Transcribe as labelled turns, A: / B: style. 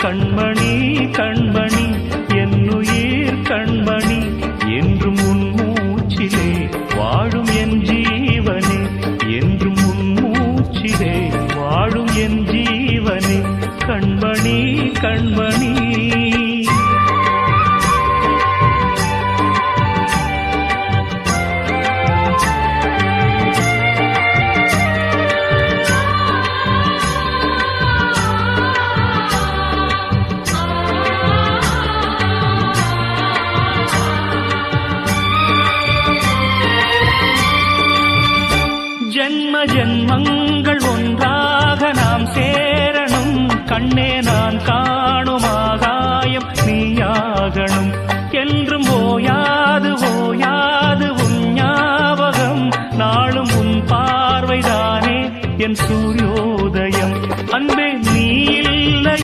A: கண்மணி கண்மணி என்னுயிர் கண்மணி என்றும் உன் மூச்சிலே வாழும் என் ஜீவனே என்றும் உன் மூச்சிலே வாழும் என் ஜீவனே கண்மணி கண்மணி ஜன்ம ஜன்மங்கள் ஒன்றாக நாம் சேரணும் கண்ணே நான் காணும் ஆகாயம் நீயாகணும் என்றும் ஓயாது ஓயாது உன் ஞாபகம் நாளும் உன் பார்வைதானே என்